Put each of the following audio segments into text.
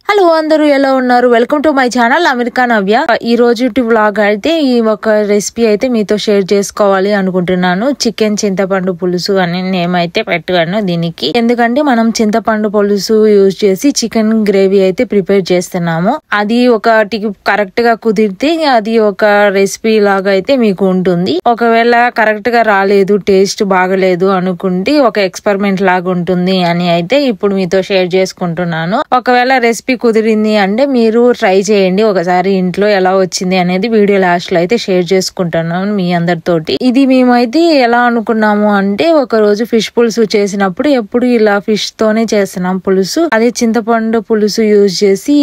Hello అందరూ ఎలా ఉన్నారు? Welcome to my channel America Navya. ఈ రోజు వ్లాగ్ అయితే ఈ ఒక రెసిపీ అయితే మీతో షేర్ చేసుకోవాలి అనుకుంటున్నాను. చికెన్ చింతపండు పులుసు అని నేమ్ అయితే పెట్టాను దీనికి. ఎందుకంటే మనం చింతపండు పులుసు యూజ్ చేసి చికెన్ గ్రేవీ అయితే ప్రిపేర్ చేస్తున్నాము. అది ఒకటి కరెక్ట్ గా కుదిరితే అది ఒక రెసిపీ లాగా అయితే మీకు ఉంటుంది. ఒకవేళ కరెక్ట్ గా రాలేదు, టేస్ట్ బాగలేదు అనుకుంటే ఒక ఎక్స్పెరిమెంట్ లాగా ఉంటుంది అని అయితే ఇప్పుడు మీతో షేర్ చేసుకుంటున్నాను. ఒకవేళ రెసిపీ కుదిరింది అంటే మీరు ట్రై చేయండి ఒకసారి ఇంట్లో. ఎలా వచ్చింది అనేది వీడియో లాస్ట్ లో అయితే షేర్ చేసుకుంటున్నాను మీ అందరితోటి. ఇది మేమైతే ఎలా అనుకున్నాము అంటే, ఒక రోజు ఫిష్ పులుసు చేసినప్పుడు ఎప్పుడు ఇలా ఫిష్ తోనే చేస్తున్నాం పులుసు. అదే చింతపండు పులుసు యూజ్ చేసి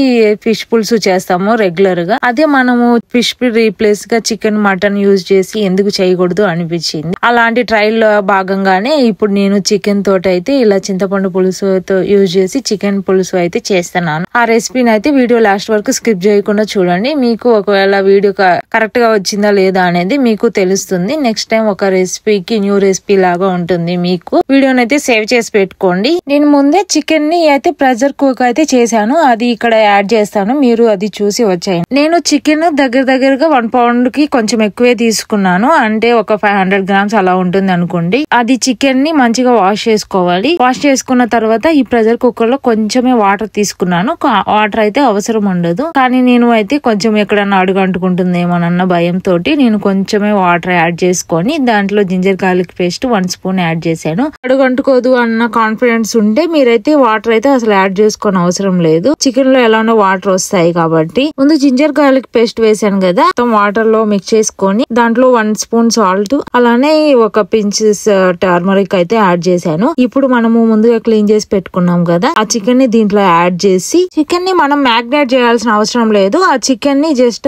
ఫిష్ పులుసు చేస్తాము రెగ్యులర్ గా. అదే మనము ఫిష్ రీప్లేస్ గా చికెన్ మటన్ యూజ్ చేసి ఎందుకు చేయకూడదు అనిపించింది. అలాంటి ట్రయల్ లో భాగంగానే ఇప్పుడు నేను చికెన్ తోటి అయితే ఇలా చింతపండు పులుసుతో యూజ్ చేసి చికెన్ పులుసు అయితే చేస్తున్నాను. ఆ రెసిపీని అయితే వీడియో లాస్ట్ వరకు స్కిప్ చేయకుండా చూడండి. మీకు ఒకవేళ వీడియో కరెక్ట్ గా వచ్చిందా లేదా అనేది మీకు తెలుస్తుంది. నెక్స్ట్ టైం ఒక రెసిపీకి న్యూ రెసిపీ లాగా ఉంటుంది. మీకు వీడియోని అయితే సేవ్ చేసి పెట్టుకోండి. నేను ముందే చికెన్ ని అయితే ప్రెషర్ కుక్ అయితే చేశాను, అది ఇక్కడ యాడ్ చేస్తాను, మీరు అది చూసి వచ్చాయి. నేను చికెన్ దగ్గరగా 1 పౌండ్ కి కొంచెం ఎక్కువే తీసుకున్నాను, అంటే ఒక 500 గ్రామ్స్ అలా ఉంటుంది అనుకోండి. అది చికెన్ ని మంచిగా వాష్ చేసుకోవాలి. వాష్ చేసుకున్న తర్వాత ఈ ప్రెషర్ కుక్కర్ లో కొంచెమే వాటర్ తీసుకున్నాను. వాటర్ అయితే అవసరం ఉండదు, కానీ నేను అయితే కొంచెం ఎక్కడన్నా అడుగు అంటుకుంటుందేమోనన్న భయంతో నేను కొంచెమే వాటర్ యాడ్ చేసుకొని దాంట్లో ginger garlic paste 1 spoon add చేశాను. అడుగు అంటుకోదు అన్న కాన్ఫిడెన్స్ ఉంటే మీరైతే వాటర్ అయితే అసలు యాడ్ చేసుకోని అవసరం లేదు. చికెన్ లో ఎలానో వాటర్ వస్తాయి కాబట్టి. ముందు జింజర్ గార్లిక్ పేస్ట్ వేసాను కదా, మొత్తం వాటర్ లో మిక్స్ చేసుకొని దాంట్లో 1 స్పూన్ సాల్ట్, అలానే ఒక పించెస్ టర్మరిక్ అయితే యాడ్ చేశాను. ఇప్పుడు మనము ముందుగా క్లీన్ చేసి పెట్టుకున్నాం కదా ఆ చికెన్ ని దీంట్లో యాడ్ చేసి, చికెన్ ని మనం మ్యాగ్నేట్ చేయాల్సిన అవసరం లేదు. ఆ చికెన్ ని just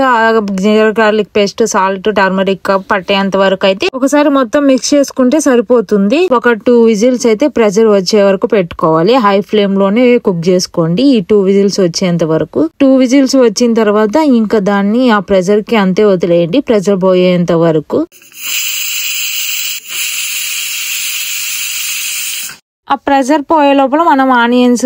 ginger garlic paste, salt, turmeric పట్టేంత వరకు అయితే ఒకసారి మొత్తం మిక్స్ చేసుకుంటే సరిపోతుంది. ఒక 2 విజిల్స్ అయితే ప్రెషర్ వచ్చే వరకు పెట్టుకోవాలి. హై ఫ్లేమ్ లోనే కుక్ చేసుకోండి ఈ 2 విజిల్స్ వచ్చేంత వరకు. 2 విజిల్స్ వచ్చిన తర్వాత ఇంకా దాన్ని ఆ ప్రెషర్ కి అంతే వదిలేయండి, ప్రెషర్ పోయేంత వరకు. ఆ ప్రెషర్ పోయే లోపల మనం ఆనియన్స్,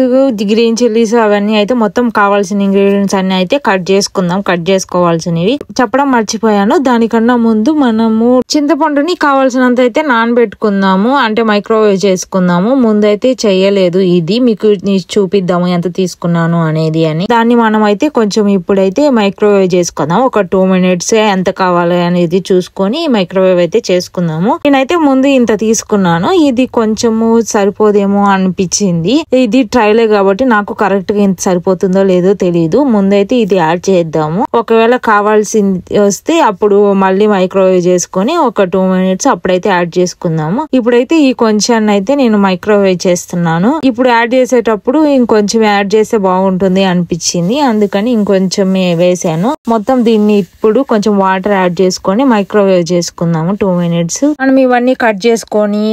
గ్రీన్ చిల్లీస్ అవన్నీ అయితే మొత్తం కావాల్సిన ఇంగ్రీడియంట్స్ అన్ని అయితే కట్ చేసుకుందాం. కట్ చేసుకోవాల్సినవి చెప్పడం మర్చిపోయాను. దానికన్నా ముందు మనము చింతపండుని కావాల్సినంత అయితే నానబెట్టుకుందాము, అంటే మైక్రోవేవ్ చేసుకుందాము. ముందైతే చెయ్యలేదు, ఇది మీకు చూపిద్దాము ఎంత తీసుకున్నాను అనేది అని. దాన్ని మనం అయితే కొంచెం ఇప్పుడైతే మైక్రోవేవ్ చేసుకుందాం. ఒక 2 మినిట్స్ ఎంత కావాలి అనేది చూసుకొని మైక్రోవేవ్ అయితే చేసుకుందాము. నేనైతే ముందు ఇంత తీసుకున్నాను, ఇది కొంచెము సరిపోదేమో అనిపించింది. ఇది ట్రైలే కాబట్టి నాకు కరెక్ట్ గా ఇంత సరిపోతుందో లేదో తెలియదు. ముందైతే ఇది యాడ్ చేద్దాము. ఒకవేళ కావాల్సింది వస్తే అప్పుడు మళ్ళీ మైక్రోవేవ్ చేసుకొని ఒక 2 మినిట్స్ అప్పుడైతే యాడ్ చేసుకుందాము. ఇప్పుడైతే ఈ కొంచెం అయితే నేను మైక్రోవేవ్ చేస్తున్నాను. ఇప్పుడు యాడ్ చేసేటప్పుడు ఇంకొంచెం యాడ్ చేస్తే బాగుంటుంది అనిపించింది, అందుకని ఇంకొంచెం వేసాను. మొత్తం దీన్ని ఇప్పుడు కొంచెం వాటర్ యాడ్ చేసుకొని మైక్రోవేవ్ చేసుకుందాము 2 మినిట్స్. మనం ఇవన్నీ కట్ చేసుకొని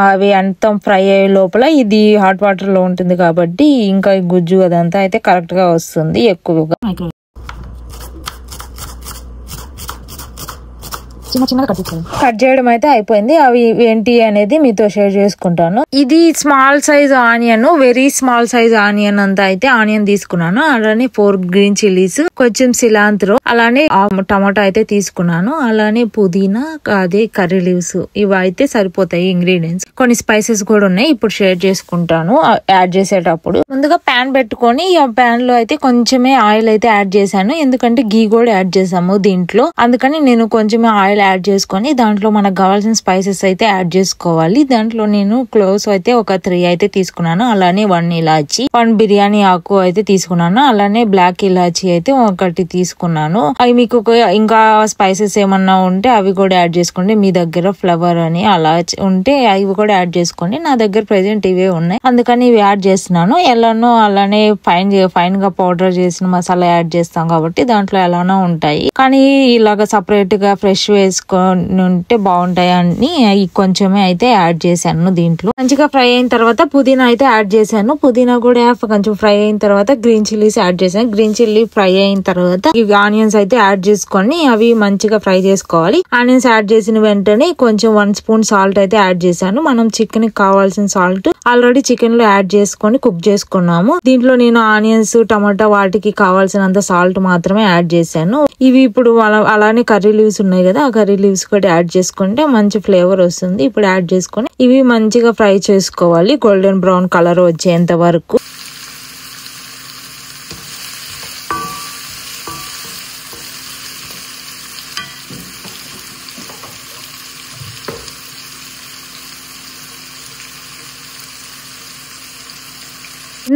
అవి అంతా ఫ్రై అయ్యే లోపల ఇది హాట్ వాటర్ లో ఉంటుంది కాబట్టి ఇంకా గుజ్జు అదంతా అయితే కరెక్ట్ గా వస్తుంది. ఎక్కువగా కట్ చేయడం అయితే అయిపోయింది. అవి ఏంటి అనేది మీతో షేర్ చేసుకుంటాను. ఇది small size onion, very small size onion అంతా అయితే ఆనియన్ తీసుకున్నాను. అలానే 4 గ్రీన్ చిల్లీస్, కొంచెం సిలాంత్రో, అలానే టమాటో అయితే తీసుకున్నాను. అలానే పుదీనా, అదే కర్రీ లీవ్స్, ఇవి అయితే సరిపోతాయి ఇంగ్రీడియంట్స్. కొన్ని స్పైసెస్ కూడా ఉన్నాయి, ఇప్పుడు షేర్ చేసుకుంటాను. యాడ్ చేసేటప్పుడు ముందుగా ప్యాన్ పెట్టుకొని ఆ ప్యాన్ లో అయితే కొంచెమే ఆయిల్ అయితే యాడ్ చేశాను, ఎందుకంటే గీ కూడా యాడ్ చేసాము దీంట్లో. అందుకని నేను కొంచెమే ఆయిల్ యాడ్ చేసుకొని దాంట్లో మనకు కావాల్సిన స్పైసెస్ అయితే యాడ్ చేసుకోవాలి. దాంట్లో నేను క్లోవ్స్ అయితే ఒక 3 అయితే తీసుకున్నాను. అలానే 1 ఇలాచి, 1 బిర్యానీ ఆకు అయితే తీసుకున్నాను. అలానే బ్లాక్ ఇలాచి అయితే 1 తీసుకున్నాను. అవి మీకు ఇంకా స్పైసెస్ ఏమన్నా ఉంటే అవి కూడా యాడ్ చేసుకోండి. మీ దగ్గర ఫ్లవర్ అని అలా ఉంటే అవి కూడా యాడ్ చేసుకోండి. నా దగ్గర ప్రెసెంట్ ఇవే ఉన్నాయి, అందుకని ఇవి యాడ్ చేస్తున్నాను. ఎలానో అలానే ఫైన్ గా పౌడర్ చేసిన మసాలా యాడ్ చేస్తాం కాబట్టి దాంట్లో ఎలానో ఉంటాయి, కానీ ఇలాగా సపరేట్ గా ఫ్రెష్ వేసి వేసుకొని ఉంటే బాగుంటాయి అని కొంచెమే అయితే యాడ్ చేశాను. దీంట్లో మంచిగా ఫ్రై అయిన తర్వాత పుదీనా అయితే యాడ్ చేశాను. పుదీనా కూడా కొంచెం ఫ్రై అయిన తర్వాత గ్రీన్ చిల్లీస్ యాడ్ చేశాను. గ్రీన్ చిల్లీ ఫ్రై అయిన తర్వాత ఇవి ఆనియన్స్ అయితే యాడ్ చేసుకొని అవి మంచిగా ఫ్రై చేసుకోవాలి. ఆనియన్స్ యాడ్ చేసిన వెంటనే కొంచెం 1 స్పూన్ సాల్ట్ అయితే యాడ్ చేశాను. మనం చికెన్ కి కావాల్సిన సాల్ట్ ఆల్రెడీ చికెన్ లో యాడ్ చేసుకొని కుక్ చేసుకున్నాము. దీంట్లో నేను ఆనియన్స్, టమాటా వాటికి కావాల్సినంత సాల్ట్ మాత్రమే యాడ్ చేశాను. ఇవి ఇప్పుడు అలానే కర్రీ లీవ్స్ ఉన్నాయి కదా, ఆ కర్రీ లీవ్స్ కూడా యాడ్ చేసుకుంటే మంచి ఫ్లేవర్ వస్తుంది. ఇప్పుడు యాడ్ చేసుకొని ఇవి మంచిగా ఫ్రై చేసుకోవాలి గోల్డెన్ బ్రౌన్ కలర్ వచ్చేంత వరకు.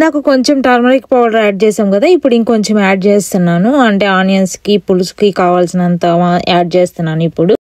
నాకు కొంచెం టర్మరిక్ పౌడర్ యాడ్ చేసాం కదా, ఇప్పుడు ఇంకొంచెం యాడ్ చేస్తున్నాను. అంటే ఆనియన్స్ కి పులుసుకి కావాల్సినంత యాడ్ చేస్తున్నాను ఇప్పుడు.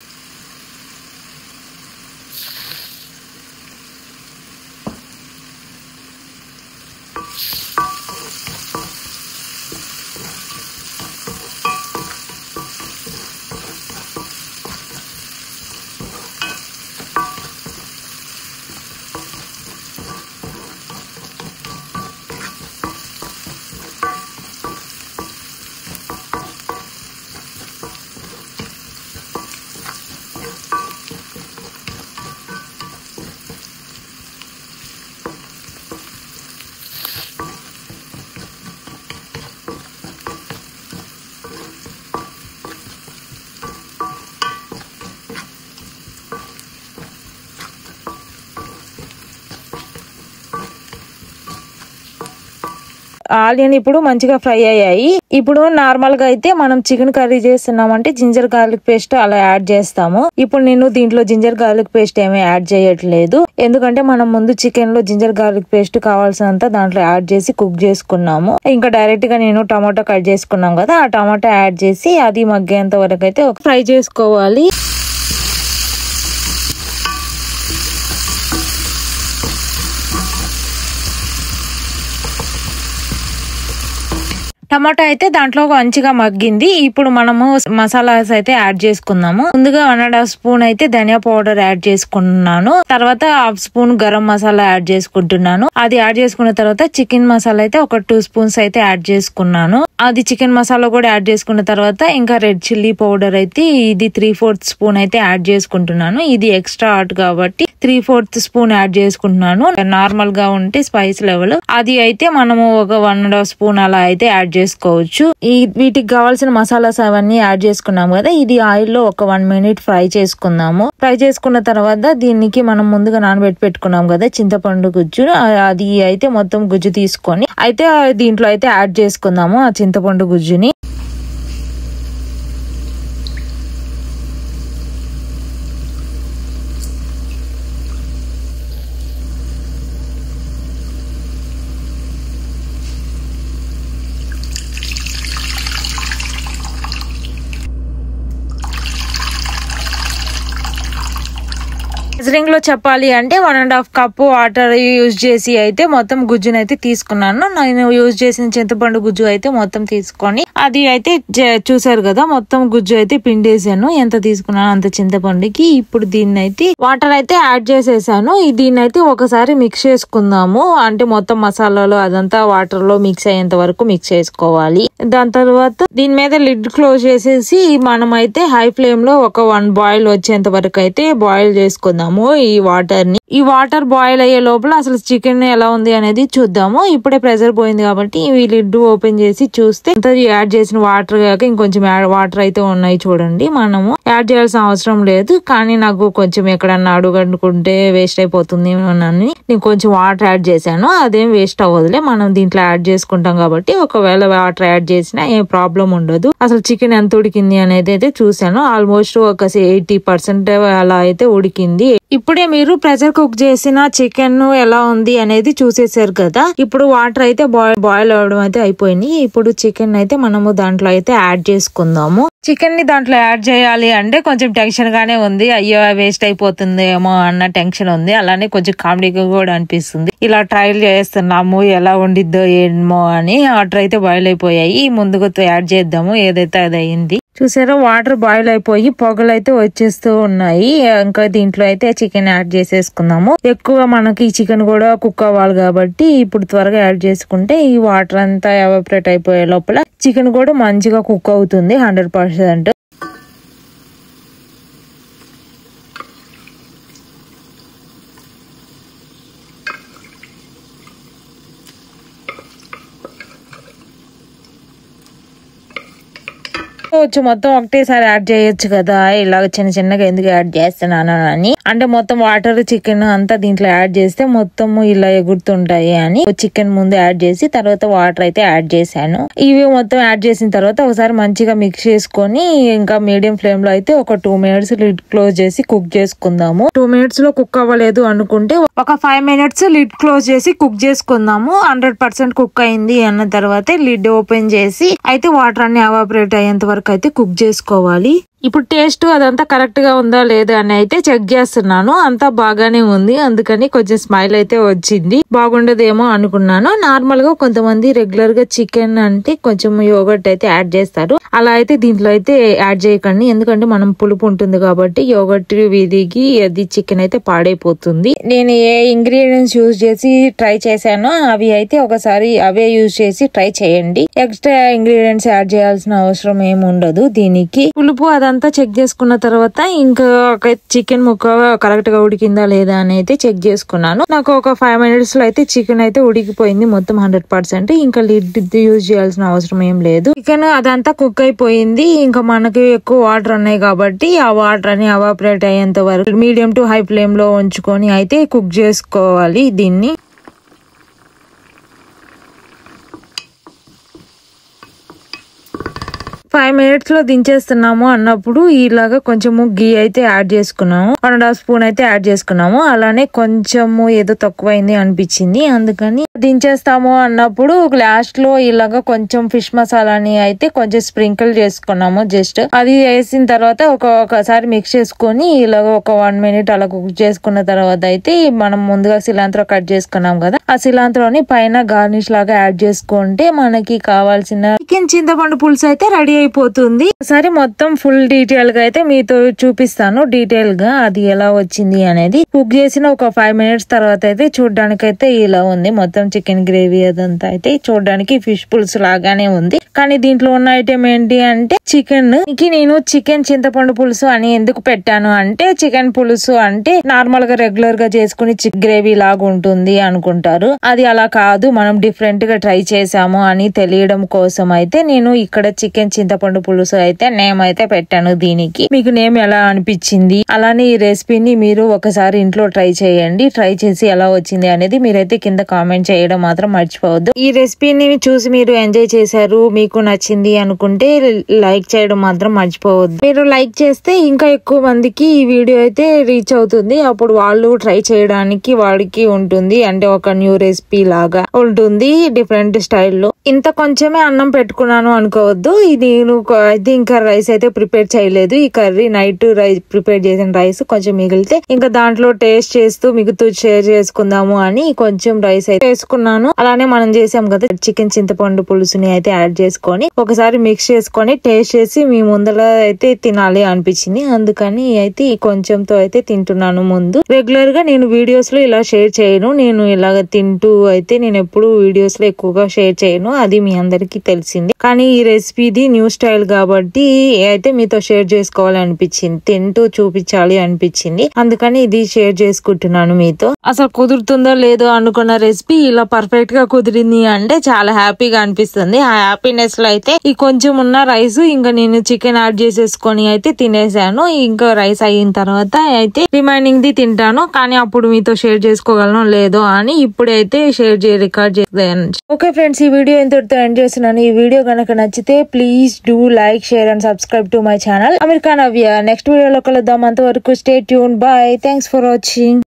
ఆనియన్ ఇప్పుడు మంచిగా ఫ్రై అయ్యాయి. ఇప్పుడు నార్మల్ గా అయితే మనం చికెన్ కర్రీ చేస్తున్నామంటే జింజర్ గార్లిక్ పేస్ట్ అలా యాడ్ చేస్తాము. ఇప్పుడు నేను దీంట్లో జింజర్ గార్లిక్ పేస్ట్ ఏమీ యాడ్ చేయట్లేదు. ఎందుకంటే మనం ముందు చికెన్ లో జింజర్ గార్లిక్ పేస్ట్ కావాల్సినంత దాంట్లో యాడ్ చేసి కుక్ చేసుకున్నాము. ఇంకా డైరెక్ట్ గా నేను టమాటా కట్ చేసుకున్నాం కదా, ఆ టమాటా యాడ్ చేసి అది మగ్గేంత వరకు అయితే ఫ్రై చేసుకోవాలి. టమాటా అయితే దాంట్లో మంచిగా మగ్గింది. ఇప్పుడు మనము మసాలాస్ అయితే యాడ్ చేసుకుందాము. ముందుగా 1.5 స్పూన్ అయితే ధనియా పౌడర్ యాడ్ చేసుకున్నాను. తర్వాత 1/2 స్పూన్ గరం మసాలా యాడ్ చేసుకుంటున్నాను. అది యాడ్ చేసుకున్న తర్వాత చికెన్ మసాలా అయితే ఒక 2 స్పూన్స్ అయితే యాడ్ చేసుకున్నాను. అది చికెన్ మసాలా కూడా యాడ్ చేసుకున్న తర్వాత ఇంకా రెడ్ చిల్లీ పౌడర్ అయితే ఇది 3/4 స్పూన్ అయితే యాడ్ చేసుకుంటున్నాను. ఇది ఎక్స్ట్రా హాట్ కాబట్టి 3/4 స్పూన్ యాడ్ చేసుకుంటున్నాను. నార్మల్ గా ఉంటే స్పైస్ లెవెల్ అది అయితే మనము ఒక 1.5 స్పూన్ అలా అయితే యాడ్ చేసుకోవచ్చు. వీటికి కావాల్సిన మసాలాస్ అవన్నీ యాడ్ చేసుకున్నాము కదా, ఇది ఆయిల్ లో ఒక 1 మినిట్ ఫ్రై చేసుకుందాము. ఫ్రై చేసుకున్న తర్వాత దీనికి మనం ముందుగా నానబెట్టి పెట్టుకున్నాం కదా చింతపండు గుజ్జు, అది అయితే మొత్తం గుజ్జు తీసుకొని అయితే దీంట్లో అయితే యాడ్ చేసుకుందాము ఆ చింతపండు గుజ్జుని. మెజరింగ్ లో చెప్పాలి అంటే 1.5 కప్పు వాటర్ యూజ్ చేసి అయితే మొత్తం గుజ్జును అయితే తీసుకున్నాను. నేను యూజ్ చేసిన చింతపండు గుజ్జు అయితే మొత్తం తీసుకొని అది అయితే చూసారు కదా, మొత్తం గుజ్జు అయితే పిండేసాను. ఎంత తీసుకున్నాను అంత చింతపండుకి. ఇప్పుడు దీన్ని అయితే వాటర్ అయితే యాడ్ చేసేసాను. దీన్ని అయితే ఒకసారి మిక్స్ చేసుకుందాము. అంటే మొత్తం మసాలాలు అదంతా వాటర్ లో మిక్స్ అయ్యేంత వరకు మిక్స్ చేసుకోవాలి. దాని తర్వాత దీని మీద లిడ్ క్లోజ్ చేసేసి మనం అయితే హై ఫ్లేమ్ లో ఒక 1 బాయిల్ వచ్చేంత వరకు అయితే బాయిల్ చేసుకుందాము ఈ వాటర్ బాయిల్ అయ్యే లోపల అసలు చికెన్ ఎలా ఉంది అనేది చూద్దాము. ఇప్పుడే ప్రెషర్ పోయింది కాబట్టి ఈ లిడ్ ఓపెన్ చేసి చూస్తే యాడ్ చేసిన వాటర్ కాక ఇంకొంచెం వాటర్ అయితే ఉన్నాయి చూడండి. మనము యాడ్ చేయాల్సిన అవసరం లేదు, కానీ నాకు కొంచెం ఎక్కడన్నా అడుగనుకుంటే వేస్ట్ అయిపోతుంది అని నేను కొంచెం వాటర్ యాడ్ చేశాను. అదేం వేస్ట్ అవ్వదులే, మనం దీంట్లో యాడ్ చేసుకుంటాం కాబట్టి ఒకవేళ వాటర్ యాడ్ చేసినా ఏం ప్రాబ్లం ఉండదు. అసలు చికెన్ ఎంత ఉడికింది అనేది అయితే చూసాను. ఆల్మోస్ట్ ఒక 80% అలా అయితే ఉడికింది. ఇప్పుడే మీరు ప్రెషర్ కుక్ చేసిన చికెన్ ఎలా ఉంది అనేది చూసేసారు కదా. ఇప్పుడు వాటర్ అయితే బాయిల్ అవడం అయితే అయిపోయింది. ఇప్పుడు చికెన్ అయితే మనము దాంట్లో అయితే యాడ్ చేసుకుందాము. చికెన్ ని దాంట్లో యాడ్ చేయాలి అంటే కొంచెం టెన్షన్ గానే ఉంది. అయ్యో వేస్ట్ అయిపోతుందేమో అన్న టెన్షన్ ఉంది. అలానే కొంచెం కామెడీగా కూడా అనిపిస్తుంది. ఇలా ట్రయల్ చేస్తున్నాము ఎలా వండిద్దో ఏమో అని. వాటర్ అయితే బాయిల్ అయిపోయాయి. ముందుగా యాడ్ చేద్దాము, ఏదైతే అది అయింది. చూసారా వాటర్ బాయిల్ అయిపోయి పొగలు అయితే వచ్చేస్తూ ఉన్నాయి. ఇంకా దీంట్లో అయితే చికెన్ యాడ్ చేసేసుకుందాము. ఎక్కువ మనకి చికెన్ కూడా కుక్ అవ్వాలి కాబట్టి ఇప్పుడు త్వరగా యాడ్ చేసుకుంటే ఈ వాటర్ అంతా ఎవాపరేట్ అయిపోయే లోపల చికెన్ కూడా మంచిగా కుక్ అవుతుంది 100%. మొత్తం ఒకటేసారి యాడ్ చేయొచ్చు కదా, ఇలాగ చిన్న చిన్నగా ఎందుకు యాడ్ చేస్తున్నాను అని. అంటే మొత్తం వాటర్ చికెన్ అంతా దీంట్లో యాడ్ చేస్తే మొత్తం ఇలా ఎగురుతుంటాయి అని చికెన్ ముందు యాడ్ చేసి తర్వాత వాటర్ అయితే యాడ్ చేశాను. ఇవి మొత్తం యాడ్ చేసిన తర్వాత ఒకసారి మంచిగా మిక్స్ చేసుకొని ఇంకా మీడియం ఫ్లేమ్ లో అయితే ఒక 2 minutes లిడ్ క్లోజ్ చేసి కుక్ చేసుకుందాము. 2 minutes లో కుక్ అవ్వలేదు అనుకుంటే ఒక 5 minutes లిడ్ క్లోజ్ చేసి కుక్ చేసుకుందాము. 100% కుక్ అయింది అన్న తర్వాత లిడ్ ఓపెన్ చేసి అయితే వాటర్ అన్ని ఎవాపరేట్ అయ్యేంత వరకు అయితే కుక్ చేసుకోవాలి. ఇప్పుడు టేస్ట్ అదంతా కరెక్ట్ గా ఉందా లేదా అని అయితే చెక్ చేస్తున్నాను. అంతా బాగానే ఉంది, అందుకని కొంచెం స్మైల్ అయితే వచ్చింది. బాగుండదేమో అనుకున్నాను. నార్మల్ గా కొంతమంది రెగ్యులర్ గా చికెన్ అంటే కొంచెం యోగర్ట్ అయితే యాడ్ చేస్తారు. అలా అయితే దీంట్లో అయితే యాడ్ చేయకండి, ఎందుకంటే మనం పులుపు ఉంటుంది కాబట్టి యోగర్ట్ విదిగి అది చికెన్ అయితే పాడైపోతుంది. నేను ఏ ఇంగ్రీడియంట్స్ యూజ్ చేసి ట్రై చేశానో అవి అయితే ఒకసారి అవే యూజ్ చేసి ట్రై చేయండి. ఎక్స్ట్రా ఇంగ్రీడియంట్స్ యాడ్ చేయాల్సిన అవసరం ఏమి ఉండదు. దీనికి పులుపు అదంతా చెక్ చేసుకున్న తర్వాత ఇంకా చికెన్ ముక్క కరెక్ట్ గా ఉడికిందా లేదా అని అయితే చెక్ చేసుకున్నాను. నాకు ఒక 5 minutes లో అయితే చికెన్ అయితే ఉడికిపోయింది మొత్తం 100%. ఇంకా లిడ్ యూజ్ చేయాల్సిన అవసరం ఏం లేదు. చికెన్ అదంతా కుక్ అయిపోయింది. ఇంకా మనకి ఎక్కువ వాటర్ ఉన్నాయి కాబట్టి ఆ వాటర్ అని ఎవాపరేట్ అయ్యేంత వరకు మీడియం టు హై ఫ్లేమ్ లో ఉంచుకొని అయితే కుక్ చేసుకోవాలి దీన్ని. 5 minutes లో దించేస్తున్నాము అన్నప్పుడు ఇలాగా కొంచెము గీ అయితే యాడ్ చేసుకున్నాము. 1.5 స్పూన్ అయితే యాడ్ చేసుకున్నాము. అలానే కొంచెము ఏదో తక్కువైంది అనిపించింది, అందుకని దించేస్తాము అన్నప్పుడు లాస్ట్ లో ఇలాగా కొంచెం ఫిష్ మసాలాని అయితే కొంచెం స్ప్రింకిల్ చేసుకున్నాము. జస్ట్ అది వేసిన తర్వాత ఒకసారి మిక్స్ చేసుకొని ఇలాగ ఒక 1 minute అలా కుక్ చేసుకున్న తర్వాత అయితే మనం ముందుగా సిలాంత్రో కట్ చేసుకున్నాం కదా, ఆ సిలాంత్రోని పైన గార్నిష్ లాగా యాడ్ చేసుకుంటే మనకి కావాల్సిన చికెన్ చింతపండు పులుసు అయితే రెడీ అయిపోతుంది. ఒకసారి మొత్తం ఫుల్ డీటెయిల్ గా అయితే మీతో చూపిస్తాను, డీటెయిల్ గా అది ఎలా వచ్చింది అనేది. కుక్ చేసిన ఒక 5 minutes తర్వాత అయితే చూడడానికి అయితే ఇలా ఉంది. మొత్తం చికెన్ గ్రేవీ అదంతా అయితే చూడడానికి ఫిష్ పులుసు లాగానే ఉంది. కానీ దీంట్లో ఉన్న ఐటెం ఏంటి అంటే చికెన్. నేను చికెన్ చింతపండు పులుసు అని ఎందుకు పెట్టాను అంటే, చికెన్ పులుసు అంటే నార్మల్ గా రెగ్యులర్ గా చేసుకుని గ్రేవీ లాగా ఉంటుంది అనుకుంటారు. అది అలా కాదు, మనం డిఫరెంట్ గా ట్రై చేసాము అని తెలియడం కోసం అయితే నేను ఇక్కడ చికెన్ చింతపండు పులుసు అయితే నేమ్ అయితే పెట్టాను. దీనికి మీకు నేమ్ ఎలా అనిపించింది? అలానే ఈ రెసిపీని మీరు ఒకసారి ఇంట్లో ట్రై చేయండి. ట్రై చేసి ఎలా వచ్చింది అనేది మీరైతే కింద కామెంట్ చేయడం మాత్రం మర్చిపోవద్దు. ఈ రెసిపీని చూసి మీరు ఎంజాయ్ చేశారు, మీకు నచ్చింది అనుకుంటే లైక్ చేయడం మాత్రం మర్చిపోవద్దు. మీరు లైక్ చేస్తే ఇంకా ఎక్కువ మందికి ఈ వీడియో అయితే రీచ్ అవుతుంది. అప్పుడు వాళ్ళు ట్రై చేయడానికి వాడికి ఉంటుంది, అంటే ఒక న్యూ రెసిపీ లాగా ఉంటుంది డిఫరెంట్ స్టైల్లో. ఇంత కొంచెమే అన్నం పెట్టుకున్నాను అనుకోవద్దు. ఇది ఇంకా రైస్ అయితే ప్రిపేర్ చేయలేదు. ఈ కర్రీ నైట్ రైస్ ప్రిపేర్ చేసిన రైస్ కొంచెం మిగిలితే ఇంకా దాంట్లో టేస్ట్ చేస్తూ మిగతా షేర్ చేసుకుందాము అని కొంచెం రైస్ అయితే వేసుకున్నాను. అలానే మనం చేసాం కదా చికెన్ చింతపండు పులుసుని అయితే యాడ్ చేసుకొని ఒకసారి మిక్స్ చేసుకొని టేస్ట్ చేసి మీ ముందర అయితే తినాలి అనిపించింది. అందుకని అయితే కొంచెంతో అయితే తింటున్నాను. ముందు రెగ్యులర్ గా నేను వీడియోస్ లో ఇలా షేర్ చేయను. నేను ఇలాగ తింటూ అయితే నేను ఎప్పుడు వీడియోస్ లో ఎక్కువగా షేర్ చేయను, అది మీ అందరికి తెలిసింది. కానీ ఈ రెసిపీది న్యూ స్టైల్ కాబట్టి అయితే మీతో షేర్ చేసుకోవాలి అనిపించింది, తింటూ చూపించాలి అనిపించింది. అందుకని ఇది షేర్ చేసుకుంటున్నాను మీతో. అసలు కుదురుతుందో లేదో అనుకున్న రెసిపీ ఇలా పర్ఫెక్ట్ గా కుదిరింది అంటే చాలా హ్యాపీగా అనిపిస్తుంది. ఆ హ్యాపీనెస్ లో అయితే ఈ కొంచెం ఉన్న రైస్ ఇంకా నేను చికెన్ యాడ్ చేసేసుకొని అయితే తినేసాను. ఇంకా రైస్ అయిన తర్వాత అయితే రిమైనింగ్ ది తింటాను. కానీ అప్పుడు మీతో షేర్ చేసుకోగలను లేదో అని ఇప్పుడైతే రికార్డ్ చేసాను. ఓకే ఫ్రెండ్స్, ఈ వీడియో ఇంతటితో ఎండ్ చేస్తున్నాను. ఈ వీడియో కనుక నచ్చితే please do like, share and subscribe to my channel America Navya. Next వీడియోలో కలుద్దాం. అంతవరకు stay tune. Bye. Thanks for watching.